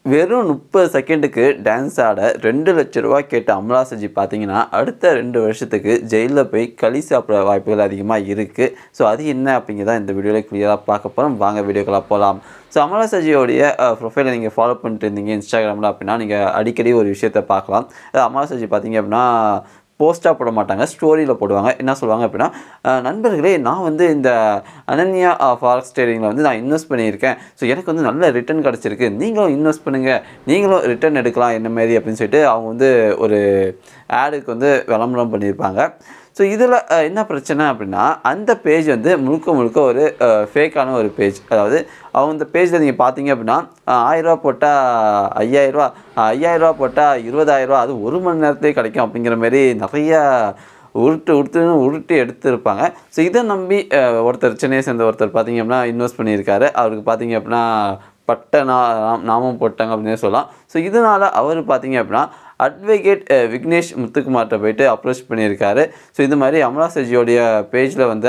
வெறும் 30 செகண்டுக்கு டான்ஸ் ஆட ரூ. 2,00,000 கேட்ட அமலா சஜி பார்த்தீங்கன்னா, அடுத்த 2 வருஷத்துக்கு ஜெயில்ல போய் களி சாப்பிட வாய்ப்புகள் அதிகமா இருக்கு. ஸோ அது என்ன அப்படிங்கிறத இந்த வீடியோல கிளியரா பார்க்க போறோம். வாங்க வீடியோக்குள்ள போலாம். ஸோ அமலா சஜியோடைய ப்ரொஃபைலை நீங்க ஃபாலோ பண்ணிட்டு இருந்தீங்க இன்ஸ்டாகிராம்ல அப்படின்னா, நீங்க அடிக்கடி ஒரு விஷயத்த பார்க்கலாம். அமலா சஜி பார்த்தீங்க அப்படின்னா, போஸ்ட்டா போட மாட்டாங்க. ஸ்டோரியில போடுவாங்க. என்ன சொல்லுவாங்க அப்படின்னா, நண்பர்களே நான் வந்து இந்த அனன்யா ஃபாரெக்ஸ் ட்ரேடிங்கில வந்து நான் இன்வெஸ்ட் பண்ணியிருக்கேன். ஸோ எனக்கு வந்து நல்ல ரிட்டர்ன் கிடச்சிருக்கு. நீங்களும் இன்வெஸ்ட் பண்ணுங்க. நீங்களும் ரிட்டர்ன் எடுக்கலாம் என்ன மாரி அப்படின்னு சொல்லிட்டு அவங்க வந்து ஒரு ஆடுக்கு வந்து விளம்பரம் பண்ணியிருப்பாங்க. ஸோ இதில என்ன பிரச்சனை அப்படின்னா, அந்த பேஜ் வந்து முழுக்க முழுக்க ஒரு ஃபேக்கான ஒரு பேஜ். அதாவது அவங்க இந்த பேஜில நீங்க பார்த்தீங்க அப்படின்னா, ரூ. 1000 போட்டா ரூ. 5000 ரூ. 5000 போட்டா ரூ. 20,000 அது 1 மணி நேரத்திலேயே கிடைக்கும் அப்படிங்கிற மாரி நிறையா உருட்டி எடுத்திருப்பாங்க. ஸோ இதை நம்பி ஒருத்தர் சென்னையை சேர்ந்த ஒருத்தர் பார்த்தீங்க அப்படின்னா இன்வெஸ்ட் பண்ணியிருக்காரு. அவருக்கு பார்த்தீங்க அப்படின்னா பட்ட நாமம் போட்டாங்க அப்படின்னே சொல்லலாம். ஸோ இதனால் அவர் பார்த்தீங்க அப்படின்னா அட்வொகேட் விக்னேஷ் முத்துக்குமார்ட்ட போயிட்டு அப்ரோச் பண்ணியிருக்காரு. ஸோ இது மாதிரி அமலா சஜியோடைய பேஜில் வந்த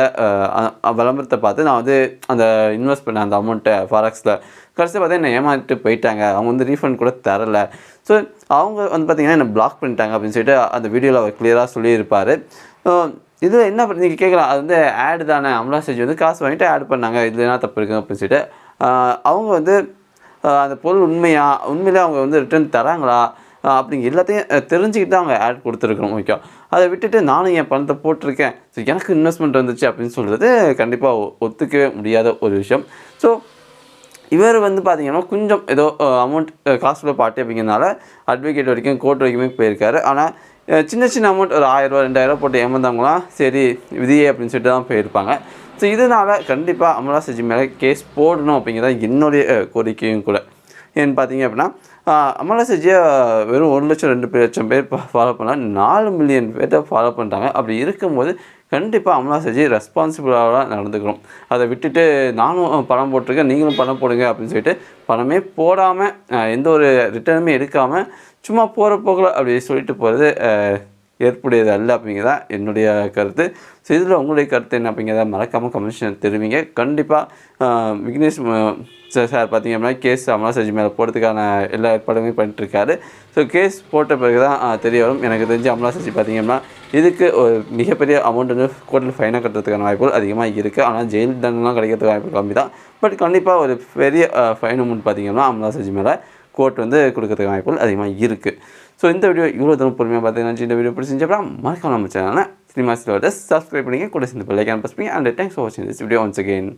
விளம்பரத்தை பார்த்து நான் வந்து அந்த இன்வெஸ்ட் பண்ணேன் அந்த அமௌண்ட்டை ஃபாரெக்ஸில். கடைசியாக பார்த்தா என்னை ஏமாற்றிட்டு போயிட்டாங்க. அவங்க வந்து ரீஃபண்ட் கூட தரல. ஸோ அவங்க வந்து பார்த்திங்கன்னா என்னை பிளாக் பண்ணிட்டாங்க அப்படின்னு சொல்லிட்டு அந்த வீடியோவில் அவர் கிளியராக சொல்லியிருப்பார். இதில் என்ன நீங்கள் கேட்கலாம், அது வந்து ஆடு தானே, அமலா சஜி வந்து காசு வாங்கிட்டு ஆட் பண்ணாங்க, இதில் என்ன தப்பு இருக்குது அப்படின்னு சொல்லிட்டு. அவங்க வந்து அந்த பொருள் உண்மையிலே அவங்க வந்து ரிட்டர்ன் தராங்களா அப்படிங்க எல்லாத்தையும் தெரிஞ்சுக்கிட்டு அவங்க ஆட் கொடுத்துருக்கணும். ஓகே, அதை விட்டுட்டு நானும் என் பணத்தை போட்டிருக்கேன், ஸோ எனக்கு இன்வெஸ்ட்மெண்ட் வந்துச்சு அப்படின்னு சொல்கிறது கண்டிப்பாக ஒத்துக்கவே முடியாத ஒரு விஷயம். ஸோ இவர் வந்து பார்த்தீங்கன்னா கொஞ்சம் ஏதோ அமௌண்ட் காசுல பார்ட்டி அப்படிங்கிறதுனால அட்வொகேட் வரைக்கும் கோர்ட் வரைக்குமே போயிருக்காரு. ஆனால் சின்ன சின்ன அமௌண்ட் ஒரு 1000 ரூபா 2000 போட்டு ஏமாந்தவங்களாம் சரி விதியே அப்படின்னு சொல்லிட்டு தான் போயிருப்பாங்க. ஸோ இதனால் கண்டிப்பாக அமலா சஜி மேலே கேஸ் போடணும் அப்படிங்கிறத என்னுடைய கோரிக்கையும் கூட. ஏன்னு பார்த்தீங்க அப்படின்னா, அமலா சஜியை வெறும் 1,00,000 2,00,000 பேர் ஃபாலோ பண்ணால் 4 மில்லியன் பேர்ட்ட ஃபாலோ பண்ணுறாங்க. அப்படி இருக்கும்போது கண்டிப்பாக அமலா சஜி ரெஸ்பான்சிபிளாக நடந்துக்கணும். அதை விட்டுட்டு நானும் பணம் போட்டிருக்கேன் நீங்களும் பணம் போடுங்க அப்படின்னு சொல்லிட்டு பணமே போடாமல் எந்த ஒரு ரிட்டர்னுமே எடுக்காமல் சும்மா போகிற போக்கில் அப்படி சொல்லிட்டு போகிறது ஏற்புடையது அல்ல அப்படிங்கிறதான் என்னுடைய கருத்து. ஸோ இதில் உங்களுடைய கருத்து என்ன அப்படிங்கிறத மறக்காமல் கமெண்ட்ஸ் தெரிவிங்க. கண்டிப்பாக விக்னேஷ் சார் பார்த்தீங்க அப்படின்னா கேஸ் அமலா சஜி மேலே போடுறதுக்கான எல்லா ஏற்பாடுமே பண்ணிட்டுருக்காரு. ஸோ கேஸ் போட்ட பிறகு தான் தெரிய வரும். எனக்கு தெரிஞ்சு அமலா சஜி பார்த்தீங்க அப்படின்னா இதுக்கு ஒரு மிகப்பெரிய அமௌண்ட் வந்து கோர்ட்டில் ஃபைனாக கட்டுறதுக்கான வாய்ப்புகள் அதிகமாக இருக்குது. ஆனால் ஜெயில் தண்டனைலாம் கிடைக்கிறதுக்கு வாய்ப்பு கம்மி தான். பட் கண்டிப்பாக ஒரு பெரிய ஃபைன் அமௌண்ட் பார்த்தீங்கன்னா அமலா சஜி மேலே கோர்ட் வந்து கொடுக்கறதுக்கு வாய்ப்புகள் அதிகமாக இருக்குது. ஸோ இந்த வீடியோ இவ்வளோ தூரம் பொறுமையாக பார்த்தீங்கன்னா இந்த வீடியோ பிடிச்சிருந்துச்சு அப்படின்னா மறக்காம நம்ம சேனலை சினிமா சப்ஸ்கிரைப் பண்ணிங்க, கூட சேர்ந்து பெல் ஐக்கான் ப்ரெஸ் பண்ணி. அண்ட் தேங்க்ஸ் ஃபார் வாட்சிங் திஸ் வீடியோ ஒன்ஸ் அகெயின்.